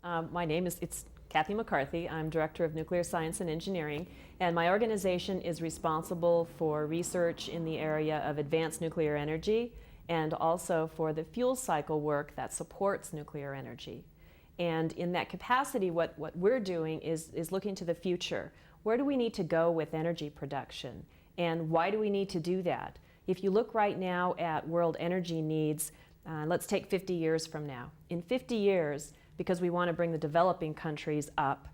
My name is Kathy McCarthy. I'm Director of Nuclear Science and Engineering, and my organization is responsible for research in the area of advanced nuclear energy and also for the fuel cycle work that supports nuclear energy. And in that capacity, what we're doing is looking to the future. Where do we need to go with energy production? And why do we need to do that? If you look right now at world energy needs, let's take 50 years from now. In 50 years, because we want to bring the developing countries up,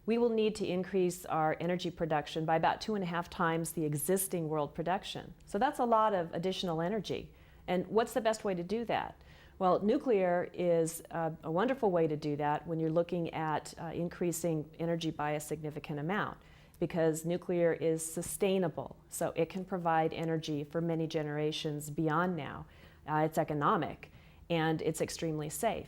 we will need to increase our energy production by about 2.5 times the existing world production. So that's a lot of additional energy. And what's the best way to do that? Well, nuclear is a wonderful way to do that when you're looking at increasing energy by a significant amount, because nuclear is sustainable, so it can provide energy for many generations beyond now. It's economic, and it's extremely safe.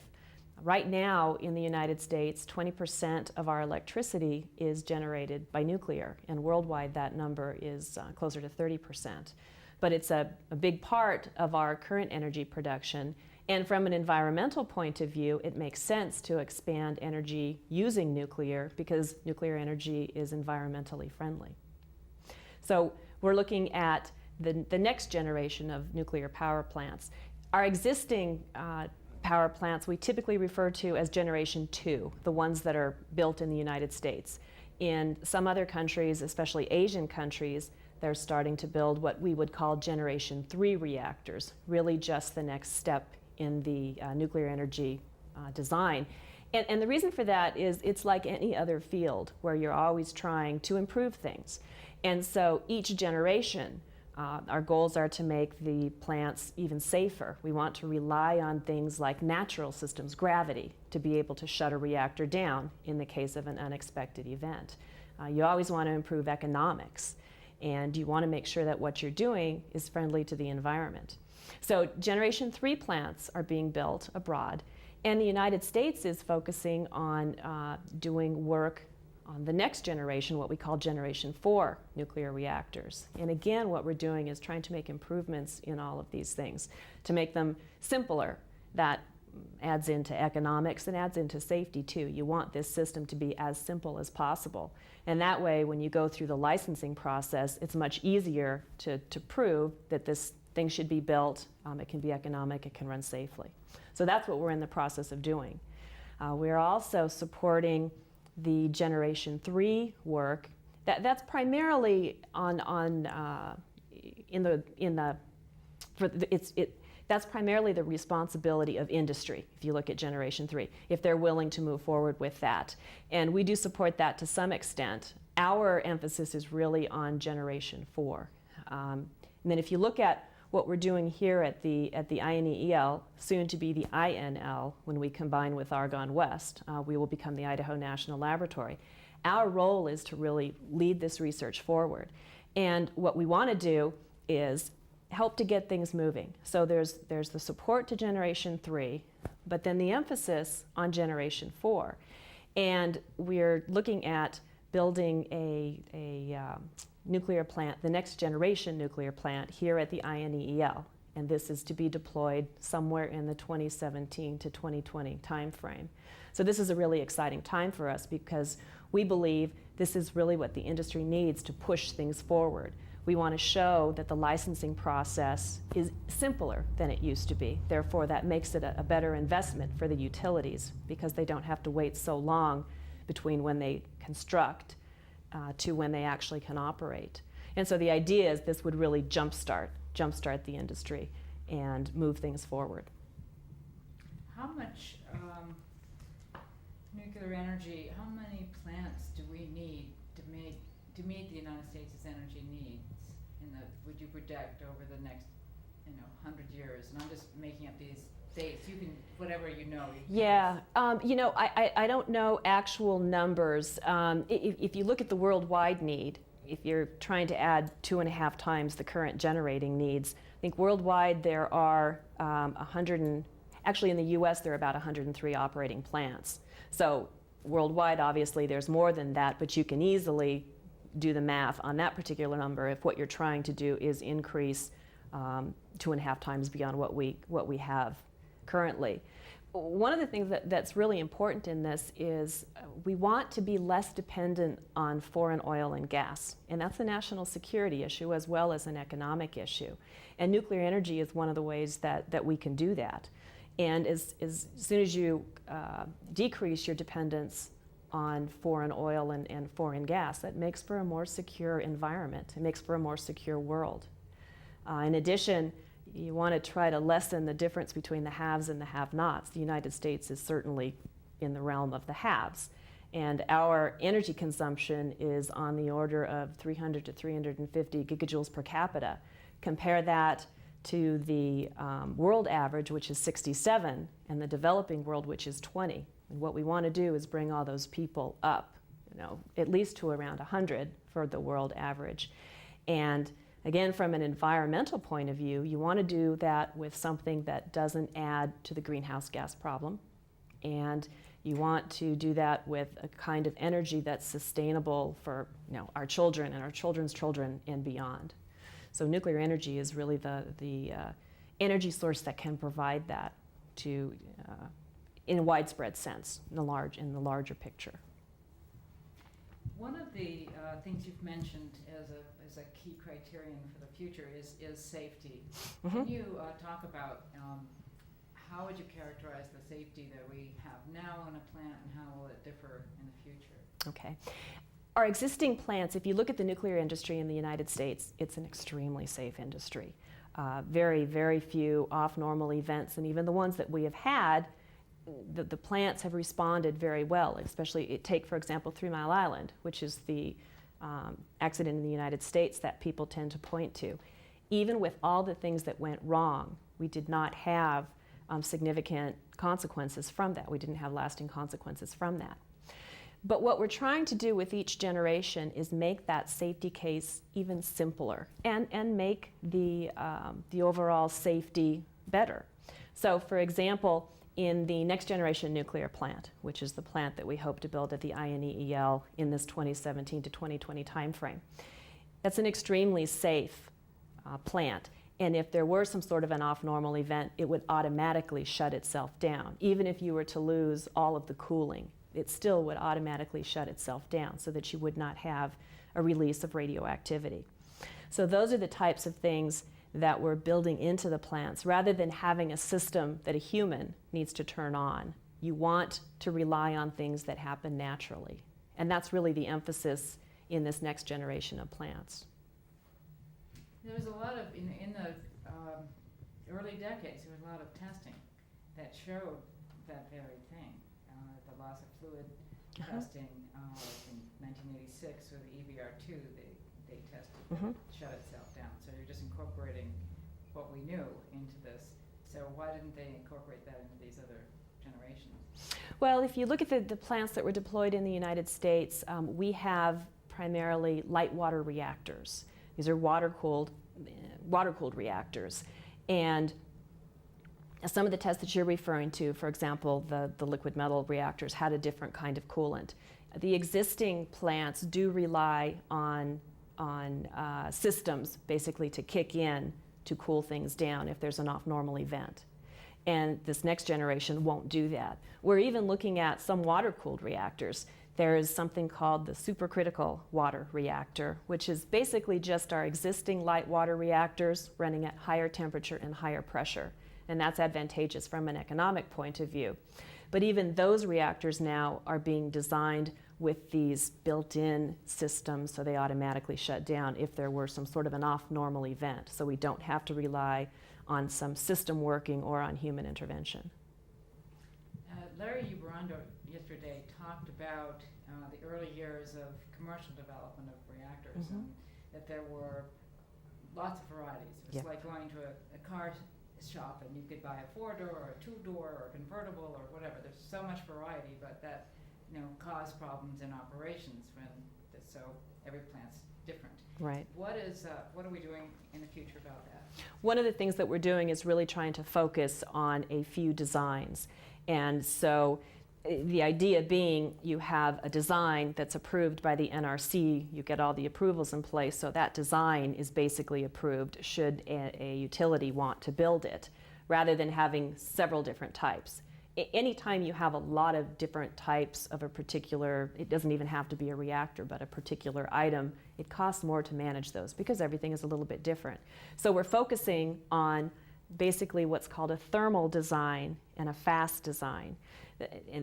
Right now in the United States, 20% of our electricity is generated by nuclear, and worldwide that number is closer to 30%. But it's a big part of our current energy production, and from an environmental point of view, it makes sense to expand energy using nuclear because nuclear energy is environmentally friendly. So we're looking at the next generation of nuclear power plants. Our existing power plants we typically refer to as Generation 2, the ones that are built in the United States. In some other countries, especially Asian countries, they're starting to build what we would call Generation 3 reactors, really just the next step in the nuclear energy design. And the reason for that is it's like any other field where you're always trying to improve things. And so each generation, our goals are to make the plants even safer. We want to rely on things like natural systems, gravity, to be able to shut a reactor down in the case of an unexpected event. You always want to improve economics, and you want to make sure that what you're doing is friendly to the environment. So Generation 3 plants are being built abroad, and the United States is focusing on doing work on the next generation, what we call Generation 4 nuclear reactors. And again, what we're doing is trying to make improvements in all of these things to make them simpler. That adds into economics and adds into safety too. You want this system to be as simple as possible. And that way, when you go through the licensing process, it's much easier to prove that this thing should be built, it can be economic, it can run safely. So that's what we're in the process of doing. We're also supporting the Generation 3 work. That's primarily that's primarily the responsibility of industry, if you look at Generation 3, if they're willing to move forward with that. And we do support that to some extent. Our emphasis is really on Generation 4. And then if you look at what we're doing here at the INEEL, soon to be the INL, when we combine with Argonne West, we will become the Idaho National Laboratory. Our role is to really lead this research forward. And what we want to do is help to get things moving. So there's the support to Generation 3, but then the emphasis on Generation 4. And we're looking at building a nuclear plant, the next generation nuclear plant here at the INEEL. And this is to be deployed somewhere in the 2017 to 2020 timeframe. So this is a really exciting time for us because we believe this is really what the industry needs to push things forward. We want to show that the licensing process is simpler than it used to be. Therefore, that makes it a better investment for the utilities because they don't have to wait so long between when they construct to when they actually can operate. And so the idea is this would really jumpstart the industry and move things forward. How much nuclear energy, how many plants do we need to meet the United States' energy needs? Would you predict over the next 100 years? And I'm just making up these dates. You can, whatever you know. Yeah, I don't know actual numbers. If you look at the worldwide need, if you're trying to add 2.5 times the current generating needs, I think worldwide there are actually in the US there are about 103 operating plants. So worldwide, obviously, there's more than that, but you can easily do the math on that particular number if what you're trying to do is increase 2.5 times beyond what we have currently. one of the things that's really important in this is we want to be less dependent on foreign oil and gas. And that's a national security issue as well as an economic issue. And nuclear energy is one of the ways that we can do that. And as soon as you decrease your dependence on foreign oil and foreign gas, that makes for a more secure environment. It makes for a more secure world. In addition, you want to try to lessen the difference between the haves and the have-nots. The United States is certainly in the realm of the haves. And our energy consumption is on the order of 300 to 350 gigajoules per capita. Compare that to the world average, which is 67, and the developing world, which is 20. And what we want to do is bring all those people up, at least to around 100 for the world average. And again, from an environmental point of view, you want to do that with something that doesn't add to the greenhouse gas problem. And you want to do that with a kind of energy that's sustainable for our children and our children's children and beyond. So nuclear energy is really the energy source that can provide that to, in a widespread sense, in the larger picture. One of the things you've mentioned as a key criterion for the future is safety. Mm-hmm. Can you talk about how would you characterize the safety that we have now on a plant, and how will it differ in the future? Okay. Our existing plants, if you look at the nuclear industry in the United States, it's an extremely safe industry. Very, very few off-normal events, and even the ones that we have had, the plants have responded very well. Especially, take for example 3 Mile Island, which is the accident in the United States that people tend to point to. Even with all the things that went wrong, we did not have significant consequences from that. We didn't have lasting consequences from that. But what we're trying to do with each generation is make that safety case even simpler and make the overall safety better. So for example, in the next generation nuclear plant, which is the plant that we hope to build at the INEEL in this 2017 to 2020 timeframe, that's an extremely safe plant. And if there were some sort of an off-normal event, it would automatically shut itself down. Even if you were to lose all of the cooling, it still would automatically shut itself down so that you would not have a release of radioactivity. So those are the types of things that we're building into the plants, rather than having a system that a human needs to turn on. You want to rely on things that happen naturally. And that's really the emphasis in this next generation of plants. There was a lot of, in the early decades, there was a lot of testing that showed that very thing. The loss of fluid testing in 1986 with the EBR2, they tested that it shut itself down. So you're just incorporating what we knew into this. So why didn't they incorporate that into these other generations? Well, if you look at the plants that were deployed in the United States, we have primarily light water reactors. These are water-cooled reactors. And some of the tests that you're referring to, for example, the liquid metal reactors, had a different kind of coolant. The existing plants do rely on systems basically to kick in to cool things down if there's an off-normal event. And this next generation won't do that. We're even looking at some water-cooled reactors. There is something called the Supercritical water reactor, which is basically just our existing light water reactors running at higher temperature and higher pressure. And that's advantageous from an economic point of view. But even those reactors now are being designed with these built-in systems so they automatically shut down if there were some sort of an off-normal event. So we don't have to rely on some system working or on human intervention. Larry Uberando yesterday talked about the early years of commercial development of reactors, and that there were lots of varieties. It was like going to a car shop and you could buy a 4-door or a 2-door or a convertible or whatever. There's so much variety, but that caused problems in operations so every plant's different. Right. What are we doing in the future about that? One of the things that we're doing is really trying to focus on a few designs. And so the idea being you have a design that's approved by the NRC, you get all the approvals in place, so that design is basically approved should a utility want to build it, rather than having several different types. anytime you have a lot of different types of a particular, it doesn't even have to be a reactor, but a particular item, it costs more to manage those because everything is a little bit different. So we're focusing on basically what's called a thermal design and a fast design.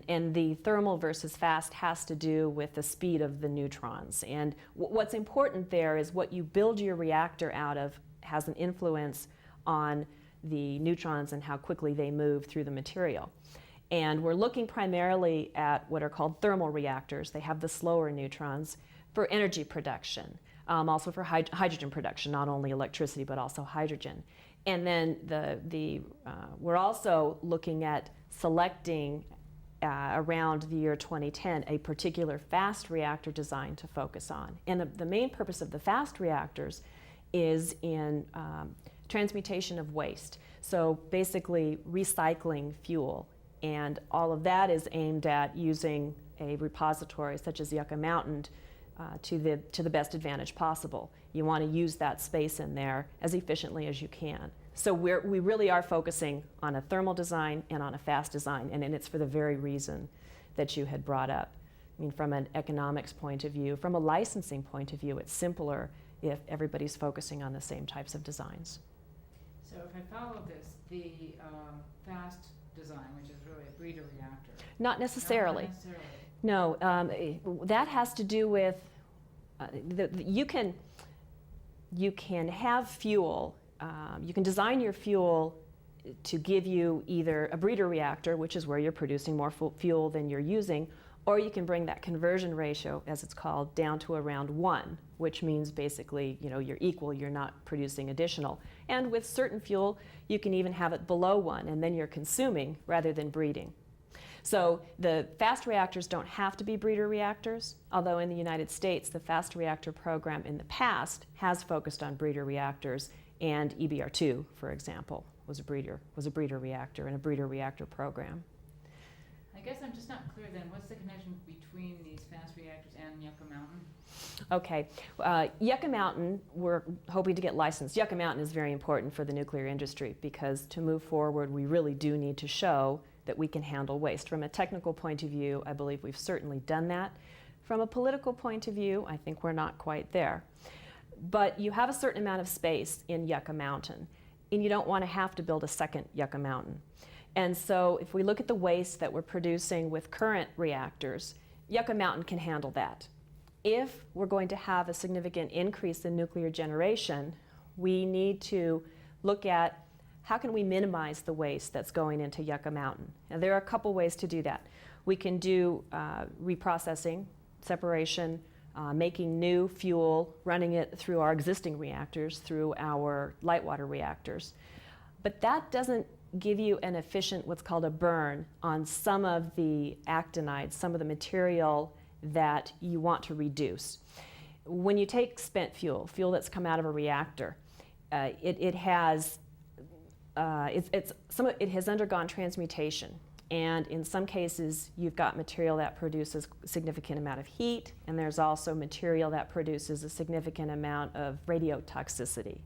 And the thermal versus fast has to do with the speed of the neutrons. And what's important there is what you build your reactor out of has an influence on the neutrons and how quickly they move through the material. And we're looking primarily at what are called thermal reactors. They have the slower neutrons for energy production, also for hydrogen production, not only electricity but also hydrogen. And then we're also looking at selecting around the year 2010 a particular fast reactor design to focus on. And the main purpose of the fast reactors is in transmutation of waste. So basically recycling fuel. And all of that is aimed at using a repository such as Yucca Mountain to the best advantage possible. You want to use that space in there as efficiently as you can. So we really are focusing on a thermal design and on a fast design, and it's for the very reason that you had brought up. I mean, from an economics point of view, from a licensing point of view, it's simpler if everybody's focusing on the same types of designs. So if I follow this, the fast design, which is really a breeder reactor. Not necessarily. Not necessarily. No, that has to do with you can have fuel. You can design your fuel to give you either a breeder reactor, which is where you're producing more fuel than you're using, or you can bring that conversion ratio, as it's called, down to around 1, which means basically, you're equal, you're not producing additional. And with certain fuel, you can even have it below 1, and then you're consuming rather than breeding. So the fast reactors don't have to be breeder reactors, although in the United States, the fast reactor program in the past has focused on breeder reactors, and EBR2, for example, was a breeder reactor and a breeder reactor program. I guess I'm just not clear then, what's the connection between these fast reactors and Yucca Mountain? Okay, Yucca Mountain, we're hoping to get licensed. Yucca Mountain is very important for the nuclear industry because to move forward, we really do need to show that we can handle waste. From a technical point of view, I believe we've certainly done that. From a political point of view, I think we're not quite there. But you have a certain amount of space in Yucca Mountain, and you don't want to have to build a second Yucca Mountain. And so if we look at the waste that we're producing with current reactors, Yucca Mountain can handle that. If we're going to have a significant increase in nuclear generation, we need to look at how can we minimize the waste that's going into Yucca Mountain. And there are a couple ways to do that. We can do reprocessing, separation, making new fuel, running it through our existing reactors, through our light water reactors. But that doesn't give you an efficient, what's called a burn, on some of the actinides, some of the material that you want to reduce. When you take spent fuel that's come out of a reactor, it has undergone transmutation. And in some cases, you've got material that produces a significant amount of heat, and there's also material that produces a significant amount of radiotoxicity.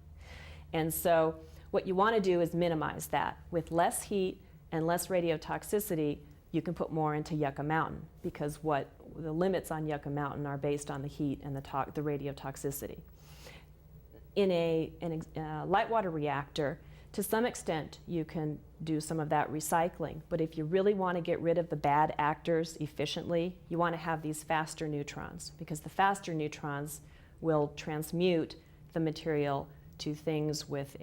And so what you want to do is minimize that. With less heat and less radiotoxicity, you can put more into Yucca Mountain because what the limits on Yucca Mountain are based on the heat and the radiotoxicity. In a light water reactor, to some extent, you can do some of that recycling, but if you really want to get rid of the bad actors efficiently, you want to have these faster neutrons, because the faster neutrons will transmute the material to things with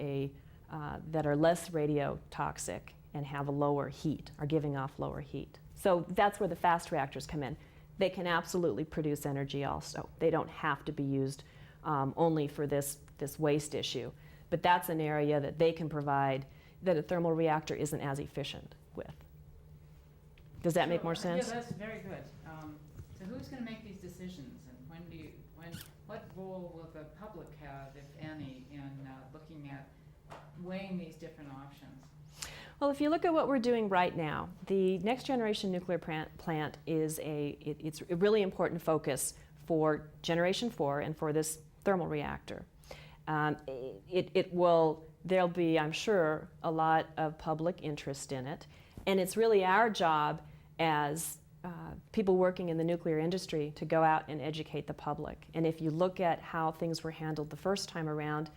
that are less radiotoxic and have a lower heat, are giving off lower heat. So that's where the fast reactors come in. They can absolutely produce energy also. They don't have to be used only for this waste issue. But that's an area that they can provide that a thermal reactor isn't as efficient with. Does that make more sense? Yeah, that's very good. So who's going to make these decisions, and what role will the public have, if any, in looking at weighing these different options? Well, if you look at what we're doing right now, the next generation nuclear plant is it's a really important focus for Generation 4 and for this thermal reactor. There'll be, I'm sure, a lot of public interest in it. And it's really our job as people working in the nuclear industry to go out and educate the public. And if you look at how things were handled the first time around,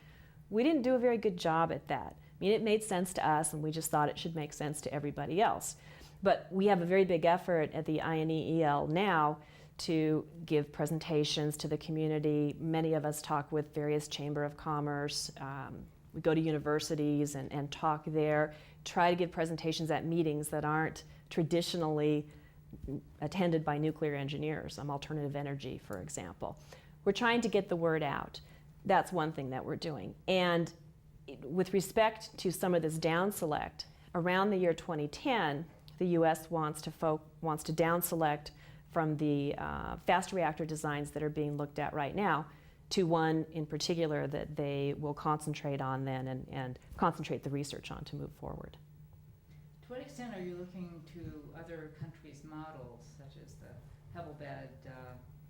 we didn't do a very good job at that. I mean, it made sense to us, and we just thought it should make sense to everybody else. But we have a very big effort at the INEEL now to give presentations to the community. Many of us talk with various Chamber of Commerce. We go to universities and talk there, try to give presentations at meetings that aren't traditionally attended by nuclear engineers, alternative energy, for example. We're trying to get the word out. That's one thing that we're doing. And with respect to some of this down select, around the year 2010, the U.S. wants to down select from the fast reactor designs that are being looked at right now to one in particular that they will concentrate on then and concentrate the research on to move forward. To what extent are you looking to other countries' models, such as the Pebble Bed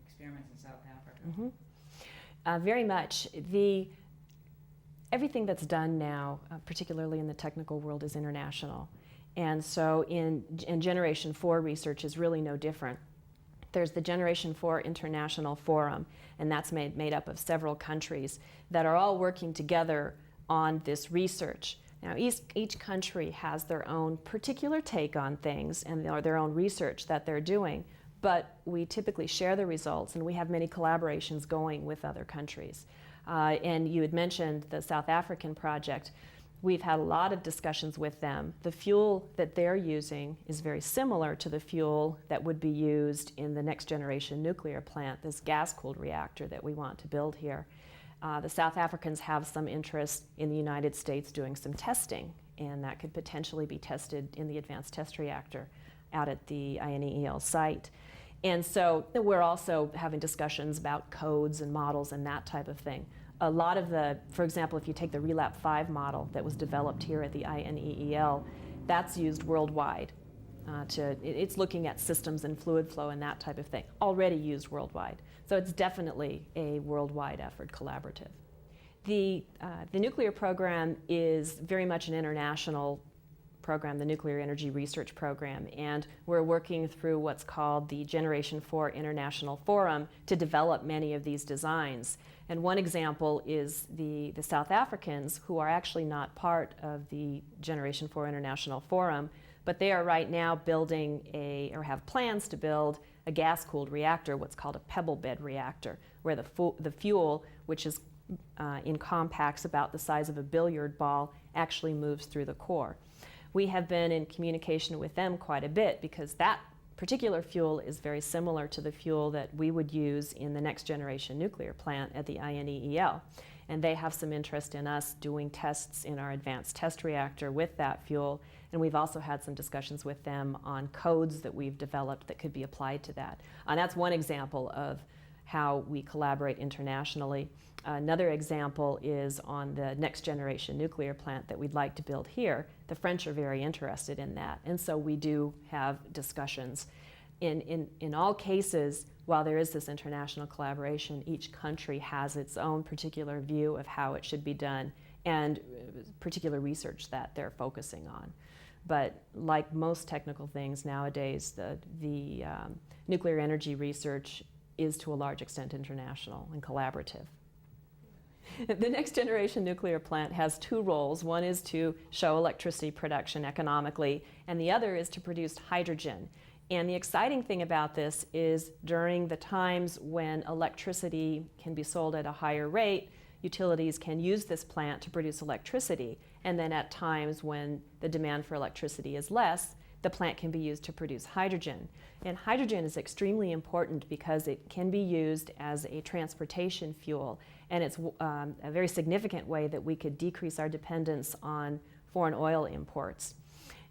experiments in South Africa? Mm-hmm. Very much. Everything that's done now, particularly in the technical world, is international. And so in Generation 4 research is really no different. There's the Generation 4 International Forum, and that's made up of several countries that are all working together on this research. Now, each country has their own particular take on things and their own research that they're doing, but we typically share the results, and we have many collaborations going with other countries. And you had mentioned the South African project. We've had a lot of discussions with them. The fuel that they're using is very similar to the fuel that would be used in the next generation nuclear plant, this gas-cooled reactor that we want to build here. The South Africans have some interest in the United States doing some testing, and that could potentially be tested in the Advanced Test Reactor out at the INEEL site. And so we're also having discussions about codes and models and that type of thing. A lot of for example, if you take the RELAP 5 model that was developed here at the INEEL, that's used worldwide. It's looking at systems and fluid flow and that type of thing, already used worldwide. So it's definitely a worldwide effort, collaborative. The nuclear program is very much an international program, the Nuclear Energy Research Program, and we're working through what's called the Generation 4 International Forum to develop many of these designs. And one example is the South Africans, who are actually not part of the Generation 4 International Forum, but they are right now building or have plans to build a gas-cooled reactor, what's called a Pebble Bed Reactor, where the fuel, which is in compacts about the size of a billiard ball, actually moves through the core. We have been in communication with them quite a bit because that particular fuel is very similar to the fuel that we would use in the next generation nuclear plant at the INEEL. And they have some interest in us doing tests in our advanced test reactor with that fuel. And we've also had some discussions with them on codes that we've developed that could be applied to that. And that's one example of how we collaborate internationally. Another example is on the next generation nuclear plant that we'd like to build here. The French are very interested in that, and so we do have discussions. In all cases, while there is this international collaboration, each country has its own particular view of how it should be done and particular research that they're focusing on. But like most technical things nowadays, the nuclear energy research is to a large extent international and collaborative. The next generation nuclear plant has two roles. One is to show electricity production economically, and the other is to produce hydrogen. And the exciting thing about this is during the times when electricity can be sold at a higher rate, utilities can use this plant to produce electricity. And then at times when the demand for electricity is less, the plant can be used to produce hydrogen. And hydrogen is extremely important because it can be used as a transportation fuel. And it's a very significant way that we could decrease our dependence on foreign oil imports.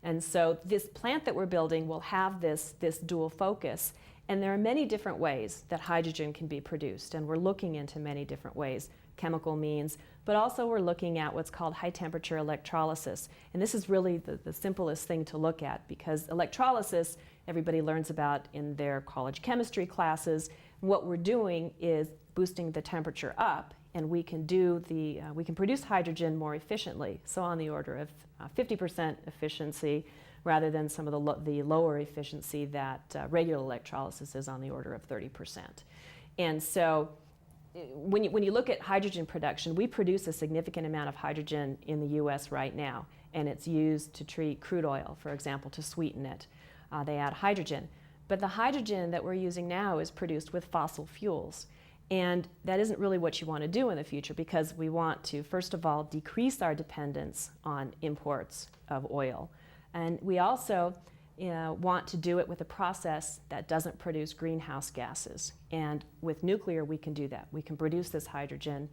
And so this plant that we're building will have this dual focus. And there are many different ways that hydrogen can be produced. And we're looking into many different ways, chemical means, but also we're looking at what's called high temperature electrolysis. And this is really the simplest thing to look at because electrolysis, everybody learns about in their college chemistry classes. What we're doing is boosting the temperature up, and we can produce hydrogen more efficiently, so on the order of 50% efficiency rather than some of the lower efficiency that regular electrolysis is on the order of 30%. And so when you look at hydrogen production, we produce a significant amount of hydrogen in the U.S. right now, and it's used to treat crude oil, for example, to sweeten it. They add hydrogen. But the hydrogen that we're using now is produced with fossil fuels. And that isn't really what you want to do in the future, because we want to, first of all, decrease our dependence on imports of oil. And we also want to do it with a process that doesn't produce greenhouse gases. And with nuclear, we can do that. We can produce this hydrogen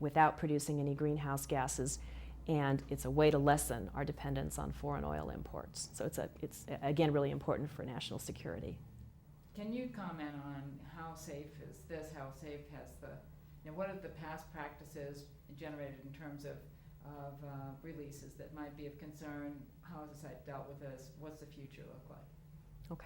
without producing any greenhouse gases. And it's a way to lessen our dependence on foreign oil imports. So it's again, really important for national security. Can you comment on how safe is this? How safe has what are the past practices generated in terms of releases that might be of concern? How has the site dealt with this? What's the future look like?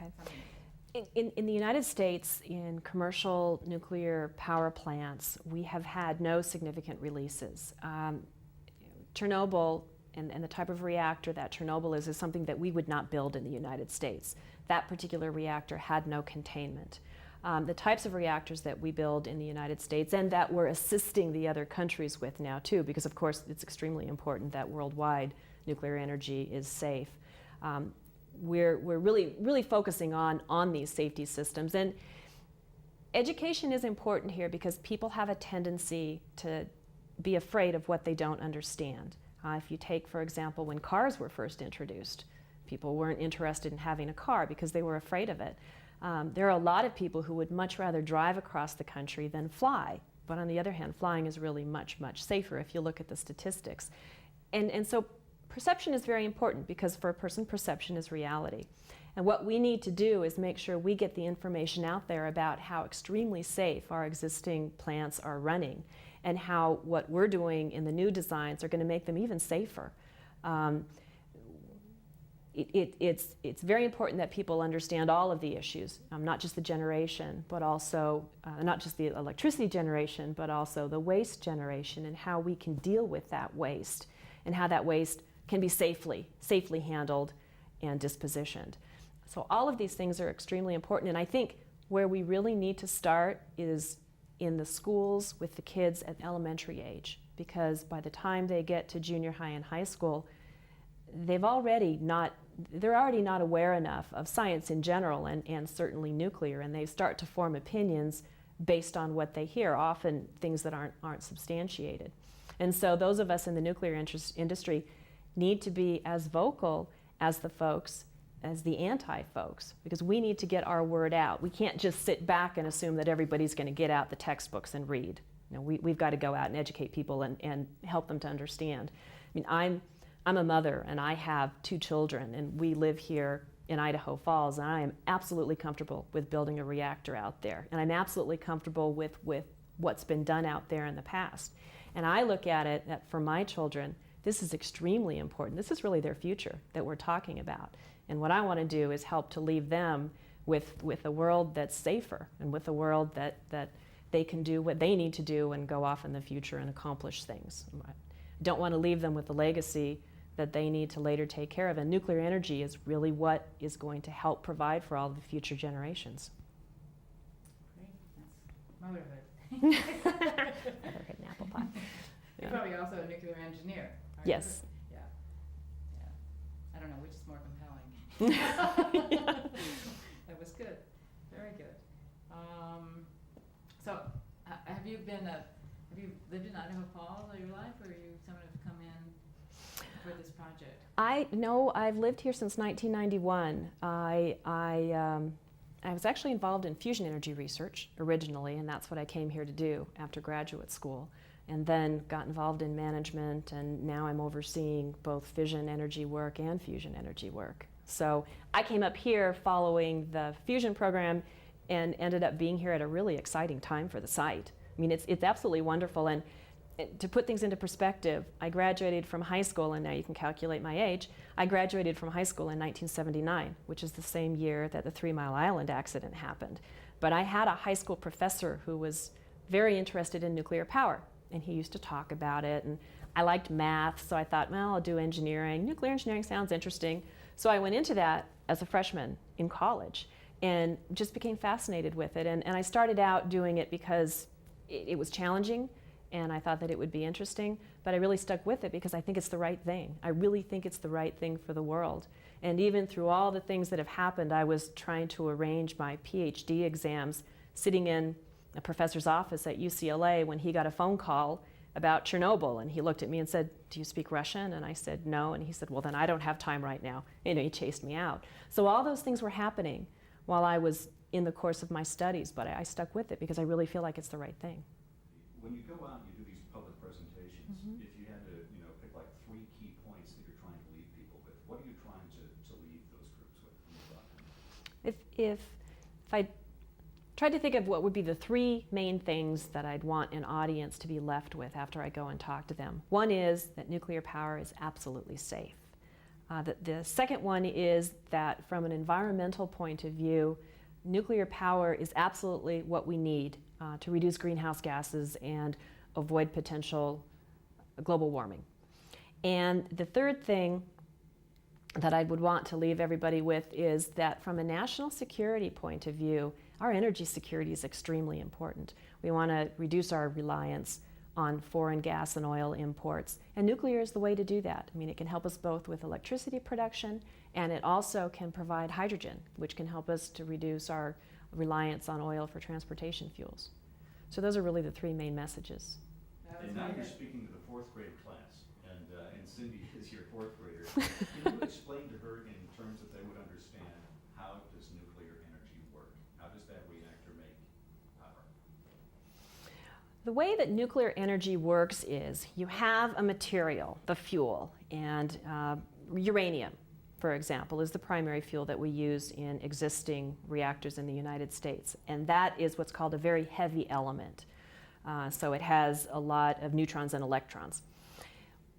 Okay. In the United States, in commercial nuclear power plants, we have had no significant releases. Chernobyl and the type of reactor that Chernobyl is something that we would not build in the United States. That particular reactor had no containment. The types of reactors that we build in the United States, and that we're assisting the other countries with now too, because of course it's extremely important that worldwide nuclear energy is safe. We're really focusing on these safety systems. And education is important here because people have a tendency to be afraid of what they don't understand. If you take, for example, when cars were first introduced, people weren't interested in having a car because they were afraid of it. There are a lot of people who would much rather drive across the country than fly. But on the other hand, flying is really much safer if you look at the statistics. And so perception is very important, because for a person, perception is reality. And what we need to do is make sure we get the information out there about how extremely safe our existing plants are running, and how what we're doing in the new designs are going to make them even safer. It's very important that people understand all of the issues, not just the generation, but also, not just the electricity generation, but also the waste generation, and how we can deal with that waste, and how that waste can be safely handled and dispositioned. So all of these things are extremely important, and I think where we really need to start is in the schools with the kids at elementary age, because by the time they get to junior high and high school, they're already not aware enough of science in general, and certainly nuclear, and they start to form opinions based on what they hear, often things that aren't substantiated. And so those of us in the nuclear industry need to be as vocal as the anti-folks, because we need to get our word out. We can't just sit back and assume that everybody's going to get out the textbooks and read. We've got to go out and educate people and help them to understand. I mean, I'm a mother, and I have 2 children, and we live here in Idaho Falls, and I am absolutely comfortable with building a reactor out there, and I'm absolutely comfortable with what's been done out there in the past. And I look at it that for my children, this is extremely important. This is really their future that we're talking about. And what I want to do is help to leave them with a world that's safer, and with a world that they can do what they need to do and go off in the future and accomplish things. I don't want to leave them with a legacy that they need to later take care of. And nuclear energy is really what is going to help provide for all the future generations. Great. That's motherhood. Motherhood and apple pie. You're probably also a nuclear engineer. Yes. Yeah. I don't know which is more compelling. Yeah. That was good. Very good. So, have you lived in Idaho Falls all your life, or are you someone who's come in for this project? I've lived here since 1991. I was actually involved in fusion energy research originally, and that's what I came here to do after graduate school. And then got involved in management, and now I'm overseeing both fission energy work and fusion energy work. So I came up here following the fusion program and ended up being here at a really exciting time for the site. I mean, it's absolutely wonderful. And to put things into perspective, I graduated from high school, and now you can calculate my age. I graduated from high school in 1979, which is the same year that the 3 Mile Island accident happened. But I had a high school professor who was very interested in nuclear power, and he used to talk about it, and I liked math, so I thought, well, I'll do engineering. Nuclear engineering sounds interesting. So I went into that as a freshman in college and just became fascinated with it. And I started out doing it because it was challenging and I thought that it would be interesting, but I really stuck with it because I think it's the right thing. I really think it's the right thing for the world. And even through all the things that have happened, I was trying to arrange my PhD exams sitting in a professor's office at UCLA when he got a phone call about Chernobyl, and he looked at me and said, "Do you speak Russian?" And I said, "No." And he said, "Well, then I don't have time right now." He chased me out. So all those things were happening while I was in the course of my studies, but I stuck with it because I really feel like it's the right thing. When you go out and you do these public presentations, if you had to, pick like 3 key points that you're trying to leave people with, what are you trying to leave those groups with when you go out there? If I tried to think of what would be the 3 main things that I'd want an audience to be left with after I go and talk to them. One is that nuclear power is absolutely safe. The second one is that from an environmental point of view, nuclear power is absolutely what we need to reduce greenhouse gases and avoid potential global warming. And the third thing that I would want to leave everybody with is that from a national security point of view, our energy security is extremely important. We want to reduce our reliance on foreign gas and oil imports, and nuclear is the way to do that. I mean, it can help us both with electricity production, and it also can provide hydrogen, which can help us to reduce our reliance on oil for transportation fuels. So those are really the 3 main messages. And now you're speaking to the 4th grade class, and Cindy is your 4th grader. Can you explain to her in terms that they would understand, how does nuclear energy work? How does that reactor make power? The way that nuclear energy works is you have a material, the fuel, and uranium, for example, is the primary fuel that we use in existing reactors in the United States. And that is what's called a very heavy element. So it has a lot of neutrons and electrons.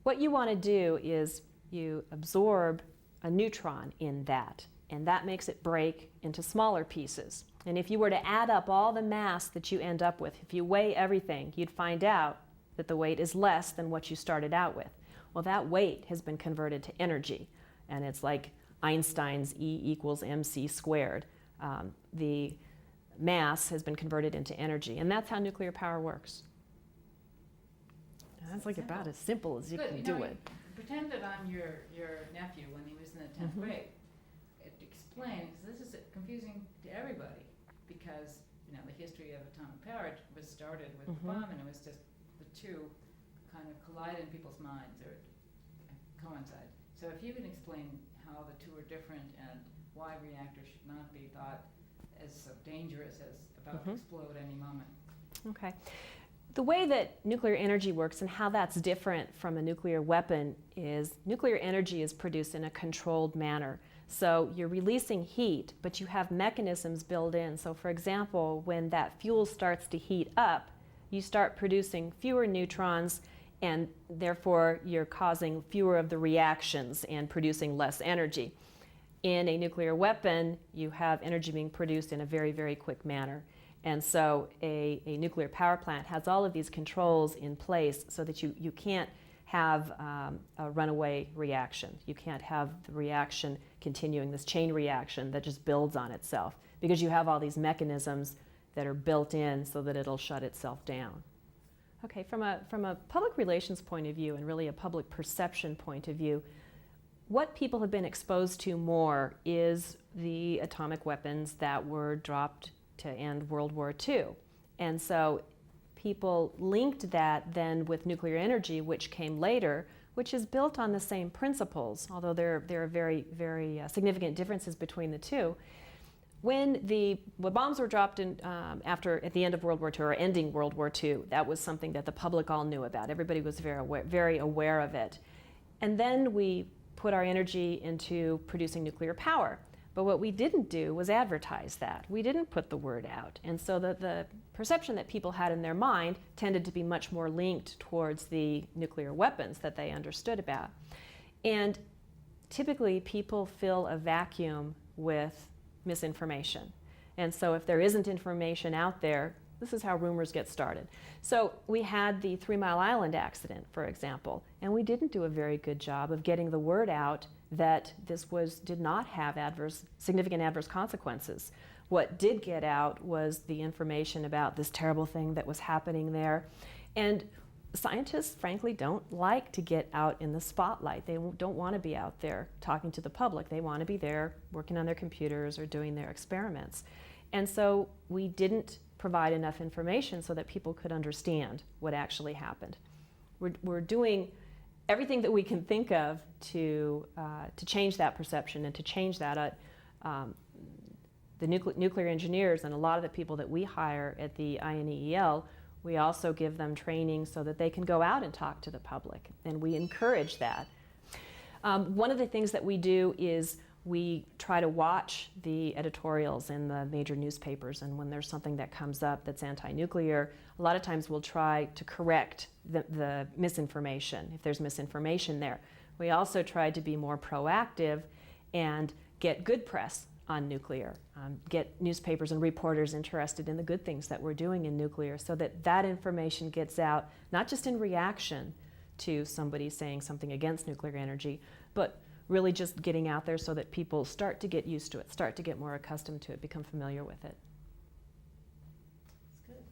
What you want to do is you absorb a neutron in that, and that makes it break into smaller pieces. And if you were to add up all the mass that you end up with, if you weigh everything, you'd find out that the weight is less than what you started out with. Well, that weight has been converted to energy, and it's like Einstein's E equals mc squared. The mass has been converted into energy, and that's how nuclear power works. That's like about as simple as you can do it. Pretend that I'm your nephew when he was in the 10th grade. Explain, because this is confusing to everybody, because the history of atomic power was started with the bomb, and it was just the 2 kind of collide in people's minds or coincide. So if you can explain how the 2 are different and why reactors should not be thought as so dangerous as about to explode any moment. Okay. The way that nuclear energy works and how that's different from a nuclear weapon is nuclear energy is produced in a controlled manner. So you're releasing heat, but you have mechanisms built in. So for example, when that fuel starts to heat up, you start producing fewer neutrons, and therefore you're causing fewer of the reactions and producing less energy. In a nuclear weapon, you have energy being produced in a very, very quick manner. And so a nuclear power plant has all of these controls in place so that you can't have a runaway reaction. You can't have the reaction continuing, this chain reaction that just builds on itself, because you have all these mechanisms that are built in so that it'll shut itself down. Okay, from a public relations point of view and really a public perception point of view, what people have been exposed to more is the atomic weapons that were dropped to end World War II. And so people linked that then with nuclear energy, which came later, which is built on the same principles, although there are very, very significant differences between the 2. When the bombs were dropped at the end of World War II, or ending World War II, that was something that the public all knew about. Everybody was very aware of it. And then we put our energy into producing nuclear power. But what we didn't do was advertise that. We didn't put the word out. And so the perception that people had in their mind tended to be much more linked towards the nuclear weapons that they understood about. And typically people fill a vacuum with misinformation. And so if there isn't information out there, this is how rumors get started. So we had the 3 Mile Island accident, for example, and we didn't do a very good job of getting the word out that this did not have significant adverse consequences. What did get out was the information about this terrible thing that was happening there. And scientists, frankly, don't like to get out in the spotlight. They don't want to be out there talking to the public. They want to be there working on their computers or doing their experiments. And so we didn't provide enough information so that people could understand what actually happened. We're doing everything that we can think of to change that perception and to change that. The nuclear engineers and a lot of the people that we hire at the INEEL, we also give them training so that they can go out and talk to the public, and we encourage that. One of the things that we do is we try to watch the editorials in the major newspapers, and when there's something that comes up that's anti-nuclear, a lot of times we'll try to correct the misinformation, if there's misinformation there. We also try to be more proactive and get good press on nuclear, get newspapers and reporters interested in the good things that we're doing in nuclear so that that information gets out, not just in reaction to somebody saying something against nuclear energy, but really just getting out there so that people start to get used to it, start to get more accustomed to it, become familiar with it. That's good.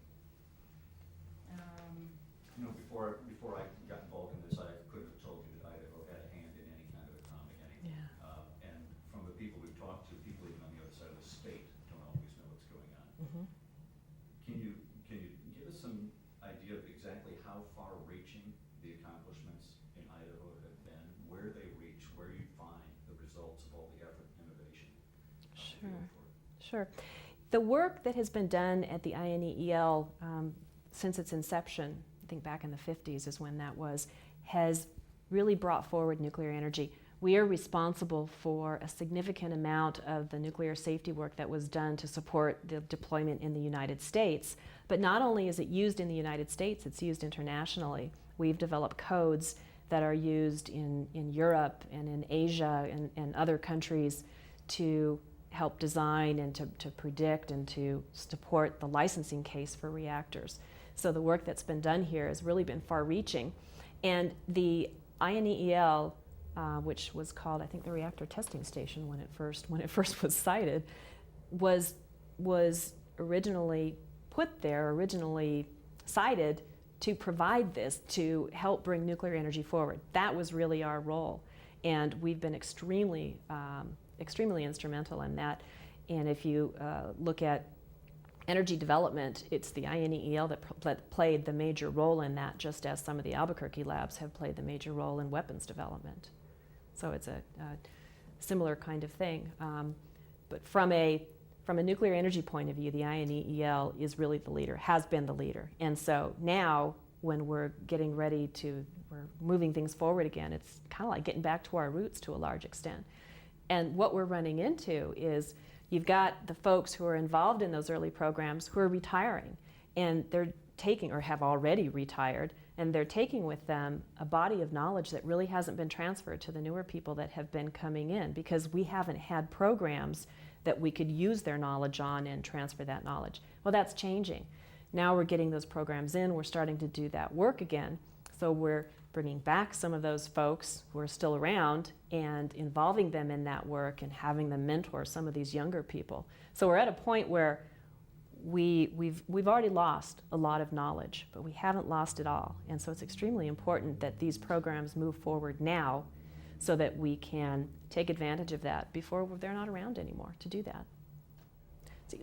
You know, before I got involved in this, I could have told you that Idaho had a hand in any kind of atomic energy. Yeah. And from the people we've talked to, people even on the other side of the state don't always know what's going on. Mm-hmm. Can you give us some idea of exactly how far-reaching the accomplishments in Idaho have been, where they reach, where you find the results of all the effort and innovation? Sure. The work that has been done at the INEEL since its inception, I think back in the 50s is when that was, has really brought forward nuclear energy. We are responsible for a significant amount of the nuclear safety work that was done to support the deployment in the United States. But not only is it used in the United States, it's used internationally. We've developed codes that are used in Europe and in Asia and other countries to help design and to predict and to support the licensing case for reactors. So the work that's been done here has really been far-reaching. And the INEEL, which was called, I think, the Reactor Testing Station when it first was cited, was originally put there, originally cited to provide this, to help bring nuclear energy forward. That was really our role. And we've been extremely instrumental in that. And if you look at energy development, it's the INEEL that played the major role in that, just as some of the Albuquerque labs have played the major role in weapons development. So it's a similar kind of thing. But from a nuclear energy point of view, the INEEL is really the leader, has been the leader. And so now, when we're getting ready we're moving things forward again, it's kind of like getting back to our roots to a large extent. And what we're running into is you've got the folks who are involved in those early programs who are retiring, and they're taking, or have already retired, and they're taking with them a body of knowledge that really hasn't been transferred to the newer people that have been coming in, because we haven't had programs that we could use their knowledge on and transfer that knowledge. Well, that's changing. Now we're getting those programs in, we're starting to do that work again, so we're bringing back some of those folks who are still around and involving them in that work and having them mentor some of these younger people. So we're at a point where we've already lost a lot of knowledge, but we haven't lost it all. And so it's extremely important that these programs move forward now so that we can take advantage of that before they're not around anymore to do that. So,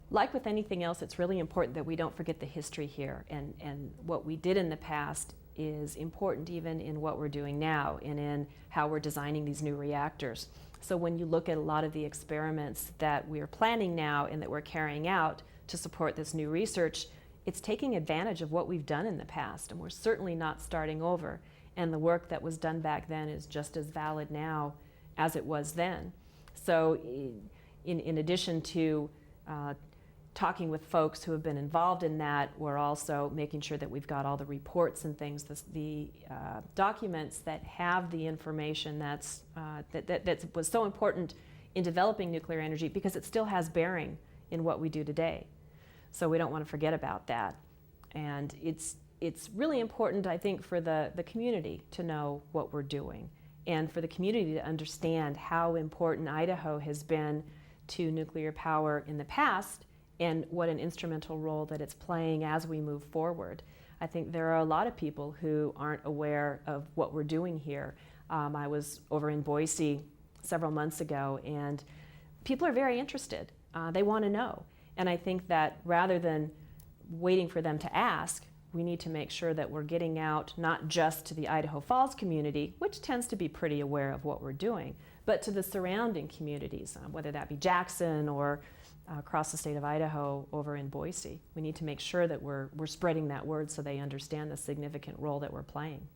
like with anything else, it's really important that we don't forget the history here, and what we did in the past is important even in what we're doing now and in how we're designing these new reactors. So when you look at a lot of the experiments that we're planning now and that we're carrying out to support this new research, it's taking advantage of what we've done in the past, and we're certainly not starting over. And the work that was done back then is just as valid now as it was then. So in addition to talking with folks who have been involved in that, we're also making sure that we've got all the reports and things, the documents that have the information that was so important in developing nuclear energy, because it still has bearing in what we do today. So we don't want to forget about that. And it's really important, I think, for the community to know what we're doing and for the community to understand how important Idaho has been to nuclear power in the past and what an instrumental role that it's playing as we move forward. I think there are a lot of people who aren't aware of what we're doing here. I was over in Boise several months ago, and people are very interested. They want to know. And I think that rather than waiting for them to ask, we need to make sure that we're getting out not just to the Idaho Falls community, which tends to be pretty aware of what we're doing, but to the surrounding communities, whether that be Jackson or across the state of Idaho over in Boise. We need to make sure that we're spreading that word so they understand the significant role that we're playing.